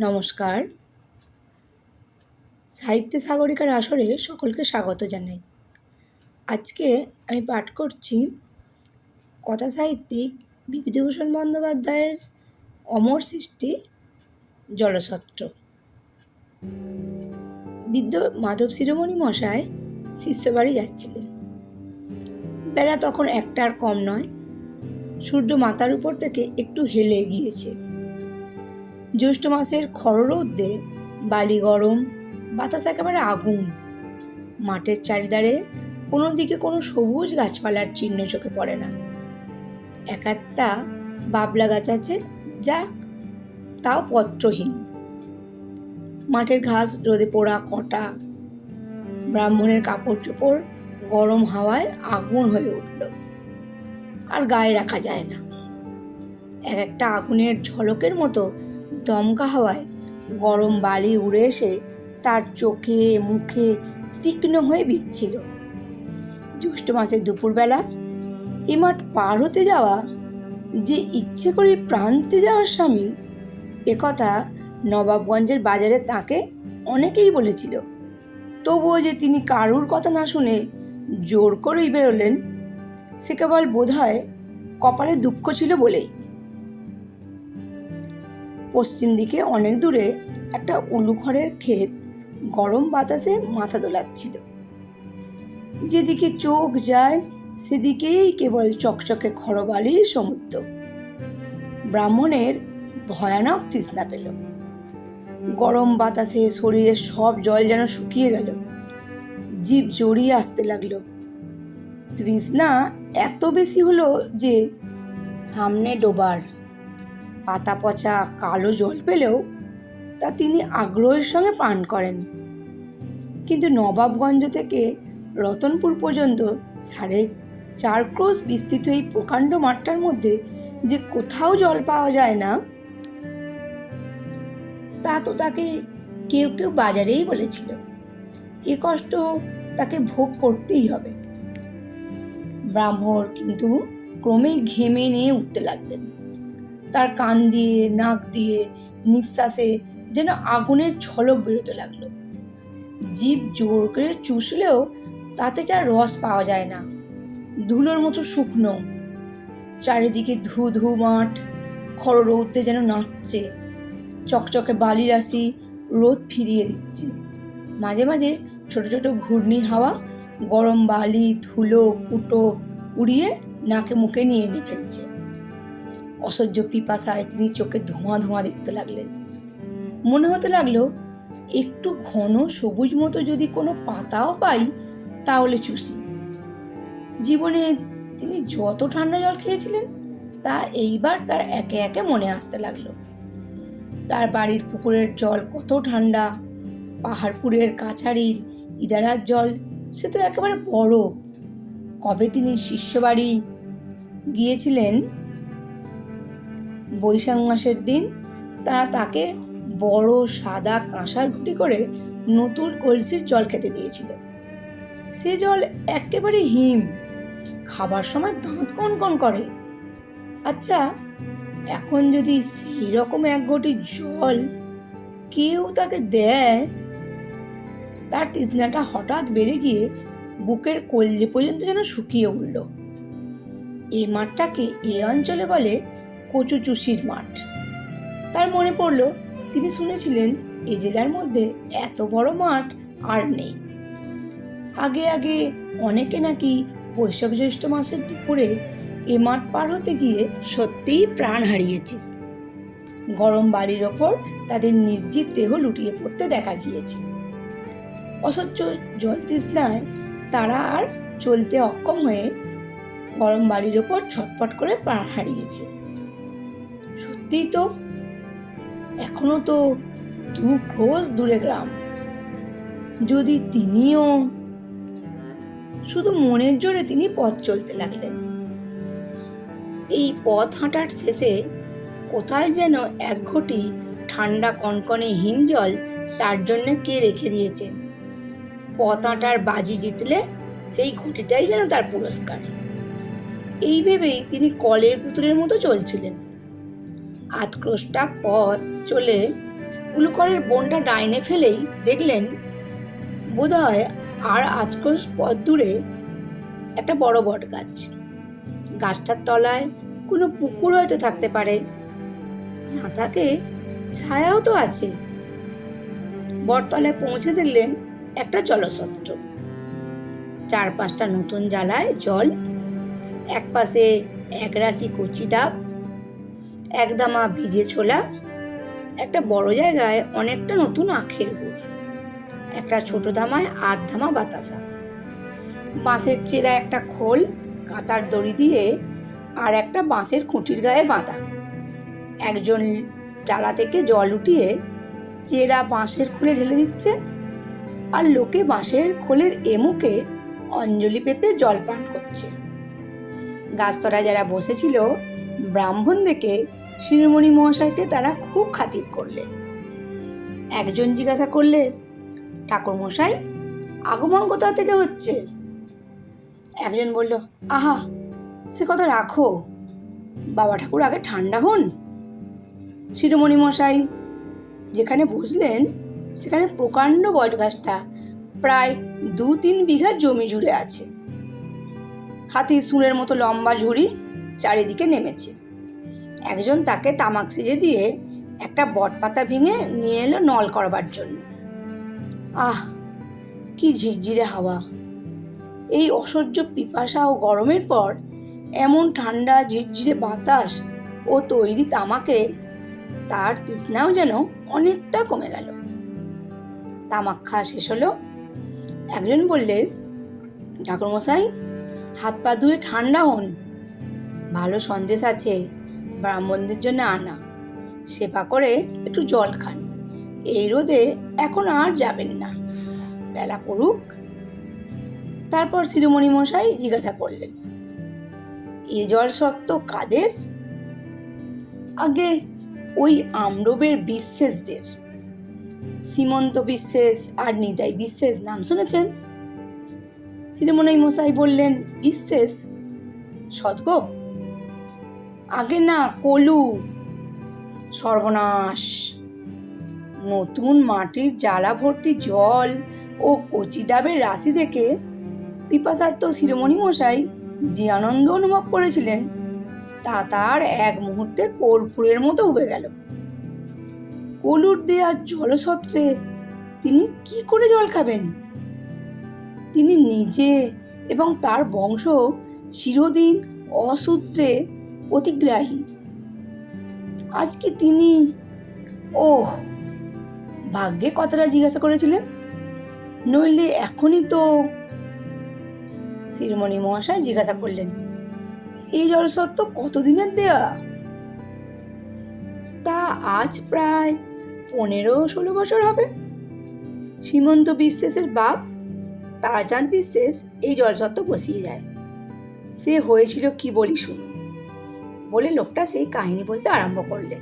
নমস্কার। সাহিত্য সাগরিকার আসরে সকলকে স্বাগত জানাই। আজকে আমি পাঠ করছি কথা সাহিত্যিক বিভূতিভূষণ বন্দ্যোপাধ্যায়ের অমর সৃষ্টি জলছত্র। বৃদ্ধ মাধব শিরোমণি মশাই শিষ্যবাড়ি যাচ্ছিলেন। বেলা তখন একটার কম নয়। সূর্য মাথার উপর থেকে একটু হেলে গিয়েছে। জ্যৈষ্ঠ মাসের খররৌদ্রে বালি গরম, বাতাস একেবারে আগুন। মাঠের চারিধারে কোনো দিকে কোনো সবুজ গাছপালার চিহ্ন চোখে পড়ে না। এক একটা বাবলা গাছ আছে, যা তাও পত্রহীন। মাঠের ঘাস রোদে পোড়া কটা। ব্রাহ্মণের কাপড় চোপড় গরম হাওয়ায় আগুন হয়ে উঠল, আর গায়ে রাখা যায় না। এক একটা আগুনের ঝলকের মতো দমকা হাওয়ায় গরম বালি উড়ে এসে তার চোখে মুখে তীক্ষ্ণ হয়ে বিচ্ছিল। জ্যৈষ্ঠ মাসের দুপুরবেলা এ মাঠ পার হতে যাওয়া যে ইচ্ছে করে প্রাণ দিতে যাওয়ার স্বামী, একথা নবাবগঞ্জের বাজারে তাকে অনেকেই বলেছিল। তবুও যে তিনি কারুর কথা না শুনে জোর করেই বেরোলেন, সে কেবল বোধহয় কপালে দুঃখ ছিল বলেই। পশ্চিম দিকে অনেক দূরে একটা উলুখড়ের ক্ষেত গরম বাতাসে মাথা দোলাচ্ছিল। যেদিকে চোখ যায় সেদিকেই কেবল চকচকে খড়বালির সমুদ্র। ব্রাহ্মণের ভয়ানক তৃষ্ণা পেল। গরম বাতাসে শরীরের সব জল যেন শুকিয়ে গেল। জিভ জড়িয়ে আসতে লাগলো। তৃষ্ণা এত বেশি হলো যে সামনে ডোবার পাতা পচা কালো জল পেলেও তা তিনি আগ্রহের সঙ্গে পান করেন। কিন্তু নবাবগঞ্জ থেকে রতনপুর পর্যন্ত 4.5 ক্রোশ বিস্তৃত এই প্রকাণ্ড মাঠটার মধ্যে যে কোথাও জল পাওয়া যায় না, তা তো তাকে কেউ কেউ বাজারেই বলেছিল। এ কষ্ট তাকে ভোগ করতেই হবে। ব্রাহ্মণ কিন্তু ক্রমেই ঘেমে নিয়ে উঠতে লাগলেন। তার কান দিয়ে নাক দিয়ে নিঃশ্বাসে যেন আগুনের ঝলক বেরোতে লাগলো। জিভ জোর করে চুষলেও তা থেকে আর রস পাওয়া যায় না, ধুলোর মতো শুকনো। চারিদিকে ধু ধু মাঠ, খররৌদ্রে যেন নাচছে। চকচকে বালি রাশি রোদ ফিরিয়ে দিচ্ছে। মাঝে মাঝে ছোট ছোট ঘূর্ণি হাওয়া গরম বালি ধুলো কুটো উড়িয়ে নাকে মুখে নিয়ে এনে ফেলছে। অসহ্য পিপাসায় তিনি চোখে ধোঁয়া ধোঁয়া দেখতে লাগলেন। মনে হতে লাগলো, একটু ঘন সবুজ মতো যদি কোনো পাতাও পাই তাহলে চুষি। জীবনে তিনি যত ঠান্ডা জল খেয়েছিলেন তা এইবার তার একে একে মনে আসতে লাগলো। তার বাড়ির পুকুরের জল কত ঠান্ডা, পাহাড়পুরের কাছারির ইদারার জল সে তো একেবারে বরফ। কবে তিনি শিষ্যবাড়ি গিয়েছিলেন বৈশাখ মাসের দিন, তারা তাকে বড় সাদা কাঁসার ঘুঁটি করে নতুন কলসির জল খেতে দিয়েছিল। সে জল একেবারে হিম, খাবার সময় দাঁত কনকন করে। আচ্ছা, এখন যদি সেই রকম এক ঘটি জল কেউ তাকে দেয়, তার তৃষ্ণাটা হঠাৎ বেড়ে গিয়ে বুকের কলজে পর্যন্ত যেন শুকিয়ে উঠল। এই মাঠটাকে এ অঞ্চলে বলে কচু চুষির মাঠ। তার মনে পড়ল, তিনি শুনেছিলেন এই জেলার মধ্যে এত বড় মাঠ আর নেই। আগে আগে অনেকে নাকি বৈশাখ জ্যৈষ্ঠ মাসের দুপুরে এ মাঠ পার হতে গিয়ে সত্যিই প্রাণ হারিয়েছে। গরম বালির ওপর তাদের নির্জীব দেহ লুটিয়ে পড়তে দেখা গিয়েছে। অসহ্য জল তৃষ্ণায় তারা আর চলতে অক্ষম হয়ে গরম বালির ওপর ছটফট করে প্রাণ হারিয়েছে। সত্যিই তো, এখনো তো 2 ক্রোশ দূরে গ্রাম। যদি তিনিও, শুধু মনের জোরে তিনি পথ চলতে লাগলেন। এই পথ হাঁটার শেষে কোথায় যেন এক ঘটি ঠান্ডা কনকনে হিমজল তার জন্য কে রেখে দিয়েছে। পথ হাঁটার বাজি জিতলে সেই ঘটিটাই যেন তার পুরস্কার। এই ভেবেই তিনি কলের পুতুলের মতো চলছিলেন। 8 ক্রোশটা পথ চলে উলুকরের বোনটা ডাইনে ফেলেই দেখলেন বোধহয় আর আধকোষ পথ দূরে একটা বড় বট গাছ। গাছটার তলায় কোনো পুকুর হয়তো থাকতে পারে, না থাকে ছায়াও তো আছে। বটতলায় পৌঁছে দেখলেন একটা জলছত্র, চারপাশটা নতুন জ্বালায় জল, এক পাশে একরাশি কচি ডাব, একদামা ভিজে ছোলা, একটা বড় জায়গায় অনেকটা নতুন আখের গুড়, একটা ছোট ধামায় আধ ধামা বাতাসা, বাঁশের চেরা একটা খোল কাঁটার দড়ি দিয়ে আর একটা বাঁশের খুঁটির গায়ে বাঁধা। একজন চালা থেকে জল উঠিয়ে চেরা বাঁশের খোলে ঢেলে দিচ্ছে, আর লোকে বাঁশের খোলের এমুকে অঞ্জলি পেতে জল পান করছে। গাছতলায় যারা বসেছিল ব্রাহ্মণ দেখে শিরোমণি মহাশয়কে তারা খুব খাতির করলে। একজন জিজ্ঞাসা করলে, ঠাকুরমশাই আগমন কোথা থেকে হচ্ছে? একজন বলল, আহা সে কথা রাখো, বাবা ঠাকুর আগে ঠান্ডা হন। শিরোমণি মশাই যেখানে বসলেন সেখানে প্রকাণ্ড বট গাছটা প্রায় 2-3 বিঘা জমি জুড়ে আছে। হাতির সুরের মতো লম্বা ঝুড়ি চারিদিকে নেমেছে। একজন তাকে তামাক সেজে দিয়ে একটা বট পাতা ভেঙে নিয়ে এলো নল করবার জন্য। আহ কি ঝিরঝিরে হাওয়া! এই অসহ্য পিপাসা ও গরমের পর এমন ঠান্ডা ঝিরঝিরে বাতাস ও তৈরি তামাকে তার তৃষ্ণাও যেন অনেকটা কমে গেল। তামাক খাওয়া শেষ হলো। একজন বললে, ঠাকুরমশাই হাত পা ধুয়ে ঠান্ডা হন, ভালো সন্দেশ আছে ব্রাহ্মণদের জন্য আনা, সেবা করে একটু জল খান, এই রোদে এখন আর যাবেন না, বেলা পড়ুক। তারপর শিরোমণি মশাই জিজ্ঞাসা করলেন, এ জল সত্ত্ব কাদের? আগে ওই আমরবের বিশ্বাসদের, সীমন্ত বিশ্বাস আর নিতাই বিশ্বাস নাম শুনেছেন? শিরোমণি মশাই বললেন, বিশ্বাস সদগোপ? আগে না, কলু। সর্বনাশ! নতুন মাটির জ্বালা ভর্তি জল ও কচি ডাবের রাশি দেখে পিপাসার্ত শিরোমণি মশাই যে আনন্দ অনুভব করেছিলেন তা তার এক মুহূর্তে কর্পূরের মতো উবে গেল। কলুর দেয়া জলছত্রে তিনি কি করে জল খাবেন? তিনি নিজে এবং তার বংশ চিরদিন অসূত্রে প্রতিগ্রাহী। আজকে তিনি, ওহ, ভাগ্যে কথাটা জিজ্ঞাসা করেছিলেন, নইলে এখনই তো। শিরোমণি মহাশয় জিজ্ঞাসা করলেন, এই জলসত্ত্ব কতদিনের দেয়া? তা আজ প্রায় 15-16 বছর হবে। সীমন্ত বিশ্বাসের বাপ তারাচাঁদ বিশ্বাস এই জলসত্ত্ব বসিয়ে যায়। সে হয়েছিল কি বলি শুনুন, বলে লোকটা সেই কাহিনী বলতে আরম্ভ করলে।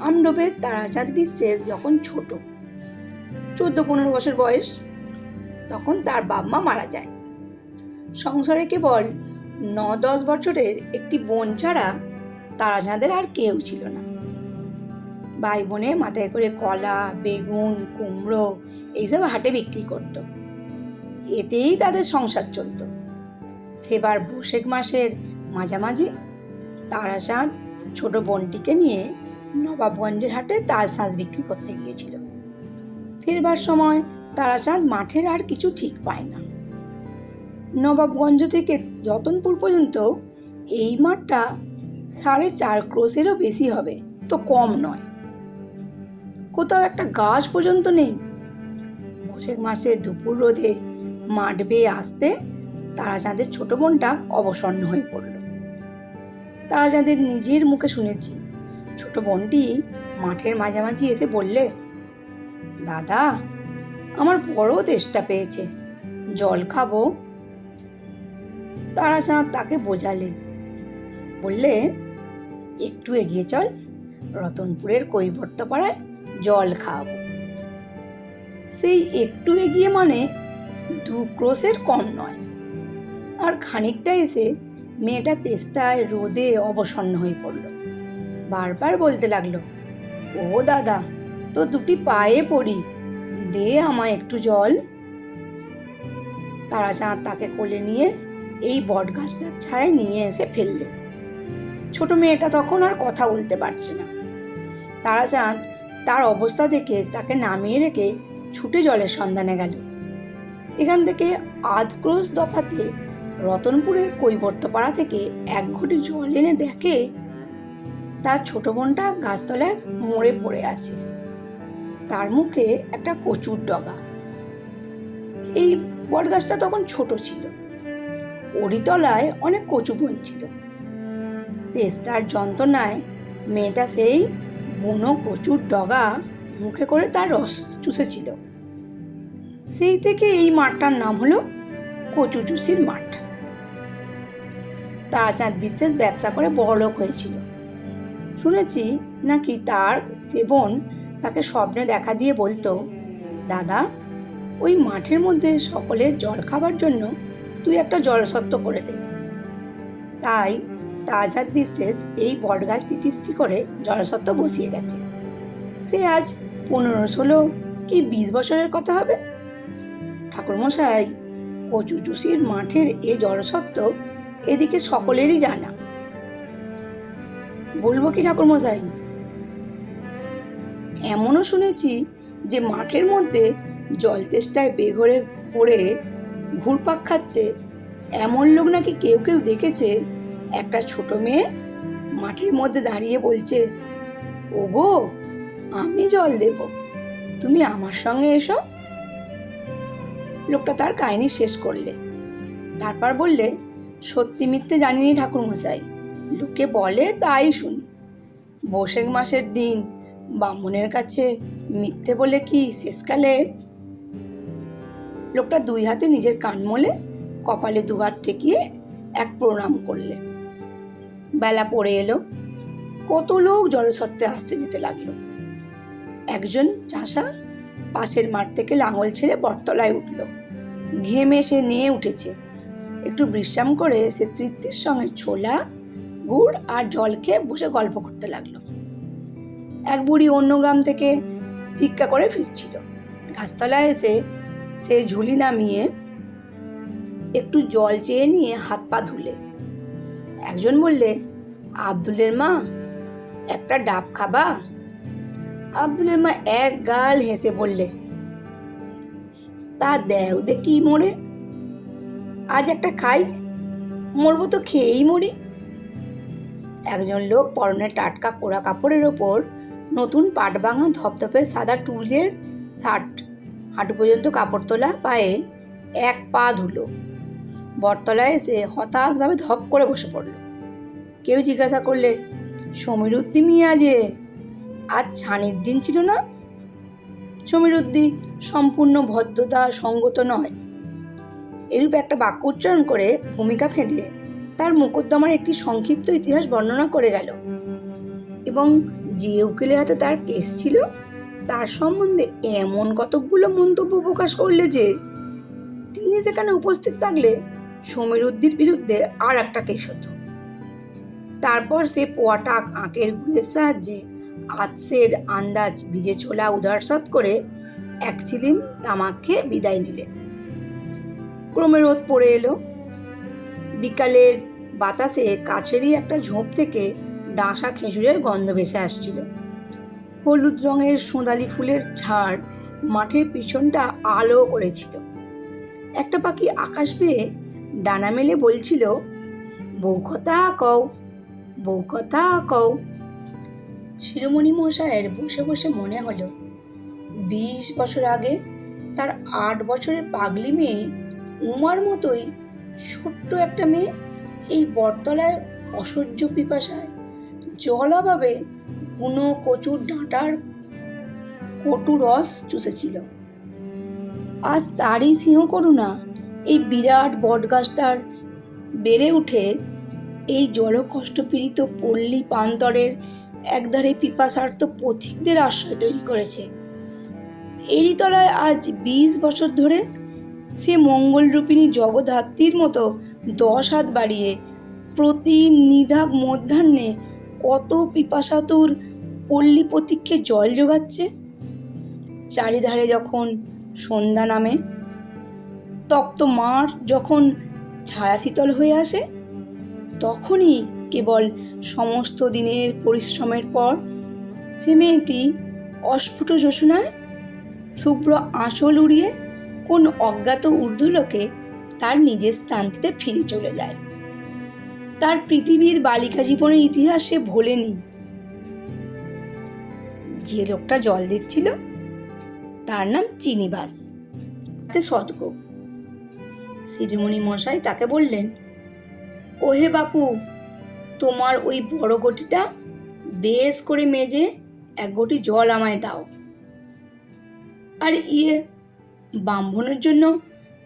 আমডোবের তারাচাঁদ বিশ্বাস যখন ছোট, 14-15 বছর বয়স, তখন তার বাপ মা মারা যায়। সংসারে কেবল 9-10 বছরের একটি বোন ছাড়া তারাচাঁদের আর কেউ ছিল না। ভাই বোনে মাথায় করে কলা, বেগুন, কুমড়ো এইসব হাটে বিক্রি করত, এতেই তাদের সংসার চলত। সেবার বৈশাখ মাসের মাঝামাঝি তারাচাঁদ ছোট বোনটিকে নিয়ে নবাবগঞ্জের হাটে তাল শাঁস বিক্রি করতে গিয়েছিল। ফেরবার সময় তারাচাঁদ মাঠের আর কিছু ঠিক পায় না। নবাবগঞ্জ থেকে যতনপুর পর্যন্ত এই মাঠটা 4.5 ক্রোশেরও বেশি হবে, তো কম নয়। কোথাও একটা গাছ পর্যন্ত নেই। বৈশাখ মাসে দুপুর রোদে মাঠ বেয়ে আসতে তারাচাঁদের ছোট বোনটা অবসন্ন হয়ে পড়ল। তারাচাঁদের নিজের মুখে শুনেছি, ছোট বোনটি মাঠের মাঝামাঝি এসে বললে, দাদা আমার বড় তেষ্টা পেয়েছে, জল খাবো। তারাচাঁদ তাকে বোঝালে, বললে, একটু এগিয়ে চল, রতনপুরের কৈবর্তপাড়ায় জল খাওয়াবো। সেই একটু এগিয়ে মানে 2 ক্রোশের কম নয়। আর খানিকটা এসে মেয়েটা তেষ্টায় রোদে অবসন্ন হয়ে পড়ল। বারবার বলতে লাগলো, ও দাদা তো দুটি পায়ে পড়ি, দে আমায় একটু জল। তারাচাঁদ তাকে কোলে নিয়ে এই বট গাছটার ছায়ায় নিয়ে এসে ফেললে। ছোট মেয়েটা তখন আর কথা বলতে পারছে না। তারাচাঁদ তার অবস্থা দেখে তাকে নামিয়ে রেখে ছুটে জলের সন্ধানে গেল। এখান থেকে আধ ক্রোশ দফাতে রতনপুরের কৈবর্তপাড়া থেকে এক ঘটি জল এনে দেখে তার ছোট বোনটা গাছতলায় মরে পড়ে আছে, তার মুখে একটা কচুর ডগা। এই বট গাছটা তখন ছোট ছিল, ওরই তলায় অনেক কচু বন ছিল। তেষ্টার যন্ত্রণায় মেয়েটা সেই বুনো কচুর ডগা মুখে করে তার রস চুষেছিল। সেই থেকে এই মাঠটার নাম হলো কচু চুষির মাঠ। তারাচাঁদ বিশেষ ব্যবসা করে বড়লোক হয়েছিল। শুনেছি নাকি তার সেবন তাকে স্বপ্নে দেখা দিয়ে বলতো, দাদা, ওই মাঠের মধ্যে সকলের জল খাবার জন্য তুই একটা জলসত্ত্ব করে দে। তাই তারাচাঁদ বিশ্বাস এই বটগাছ প্রতিষ্ঠি করে জলসত্ত্ব বসিয়ে গেছে। সে আজ 15-16 কি 20 বছরের কথা হবে। ঠাকুরমশাই, কচু চুষির মাঠের এ জলসত্ত্ব এদিকে সকলেরই জানা। বলবো কি ঠাকুরমশাই? এমনও শুনেছি যে মাঠের মধ্যে জল তেষ্টায় বেঘরে পড়ে ঘুরপাক খাচ্ছে এমন লোক নাকি কেউ কেউ দেখেছে। একটা ছোট মেয়ে মাঠের মধ্যে দাঁড়িয়ে বলছে, ওগো, আমি জল দেব, তুমি আমার সঙ্গে এসো। লোকটা তার কাহিনী শেষ করলে। তারপর বললে, সত্যি মিথ্যে জানিনি ঠাকুরমশাই, লোকে বলে তাই শুনি। বৈশাখ মাসের দিন ব্রাহ্মণের কাছে মিথ্যে বলে কি শেষকালে। লোকটা 2 হাতে নিজের কান মলে কপালে 2 হাত ঠেকিয়ে এক প্রণাম করলে। বেলা পড়ে এলো। কত লোক জলসত্ত্বে আসতে যেতে লাগলো। একজন চাষা পাশের মাঠ থেকে লাঙল ছেড়ে বটতলায় উঠল। ঘেমে সে নিয়ে উঠেছে। একটু বিশ্রাম করে সে তৃপ্তির সঙ্গে ছোলা, গুড় আর জল খেয়ে বসে গল্প করতে লাগলো। এক বুড়ি অন্য গ্রাম থেকে ভিক্ষা করে ফিরছিল। গাছতলায় এসে সে ঝুলি নামিয়ে একটু জল চেয়ে নিয়ে হাত পা ধুলে। একজন বললে, আব্দুলের মা, একটা ডাব খাবা? আব্দুলের মা এক গাল হেসে বললে, তা দেও দেখি মরে, আজ একটা খাই, মরবো তো খেয়েই মরি। একজন লোক পরনে টাটকা কোরা কাপড়ের ওপর নতুন পাট ভাঙা ধপধপে সাদা টুলের শার্ট, হাঁটু পর্যন্ত কাপড় তোলা পায়ে এক পা ধুলো। বটতলায় এসে হতাশভাবে ধপ করে বসে পড়ল। কেউ জিজ্ঞাসা করলে, সমীরুদ্দি মিয়া যে, আজ ছানির দিন ছিল না? সমীরুদ্দি সম্পূর্ণ ভদ্রতা সঙ্গত নয়। এরূপ একটা বাক্য উচ্চারণ করে ভূমিকা ফেঁদে তার মোকদ্দমার একটি সংক্ষিপ্ত ইতিহাস বর্ণনা করে গেল এবং যে উকিলের হাতে তার কেস ছিল তার সম্বন্ধে এমন কতকগুলো মন্তব্য প্রকাশ করলে যে তিনি সেখানে উপস্থিত থাকলে সমীরুদ্দির বিরুদ্ধে আর একটা কেস হতো। তারপর সে পোয়াটা আঁকের গুড়ের সাহায্যে আতসের আন্দাজ ভিজে ছোলা উদারসৎ করে এক চিলিম তামাক খেয়ে বিদায় নিলে। ক্রমে রোদ পড়ে এলো। বিকালের বাতাসে কাছেরই একটা ঝোপ থেকে ডাঁসা খেজুরের গন্ধ ভেসে আসছিল। হলুদ রঙের সোঁদালি ফুলের ঝাড় মাঠের পিছনটা আলো করেছিল। একটা পাখি আকাশ পেয়ে ডানা মেলে বলছিল, বউ কথা কও, বউ কথা কও। শিরোমণি মশাইয়ের বসে বসে মনে হলো 20 বছর আগে তার 8 বছরের পাগলি মেয়ে উমার মতোই ছোট্ট একটা মেয়ে এই বটতলায় অসহ্য পিপাসায় জল অভাবে বুনো কচুর ডাঁটার কটু রস চুষেছিল। আজ তারই সিংহ করুণা এই বিরাট বটগাছটার বেড়ে উঠে এই জলকষ্টপীড়িত পল্লী প্রান্তরের একধারে পিপাসার্ত পথিকদের আশ্রয় তৈরি করেছে। এরই তলায় আজ 20 বছর ধরে সে মঙ্গলরূপিণী জগদ্ধাত্রীর মতো 10 হাত বাড়িয়ে প্রতি নিদাগ মধ্যাহ্নে কত পিপাসাতুর পল্লী পথিককে জল যোগাচ্ছে। চারিধারে যখন সন্ধ্যা নামে, তপ্ত মাঠ যখন ছায়াশীতল হয়ে আসে, তখনই কেবল সমস্ত দিনের পরিশ্রমের পর সে মেয়েটি অস্ফুট জ্যোৎস্নায় শুভ্র আঁচল উড়িয়ে কোন অজ্ঞাত ঊর্ধ্বলোকে তার নিজের স্থানটিতে ফিরে চলে যায়। তার পৃথিবীর বালিকা জীবনের ইতিহাস সে ভোলেনি। যে লোকটা জল দিচ্ছিল তার নাম চিনিবাস, সদ্য। শিরোমণি মশাই তাকে বললেন, ওহে বাপু, তোমার ওই বড় ঘটিটা বেশ করে মেজে এক ঘটি জল আমায় দাও। আর ব্রাহ্মণের জন্য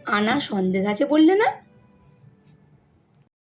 আনা সন্দেশ আছে বললে না?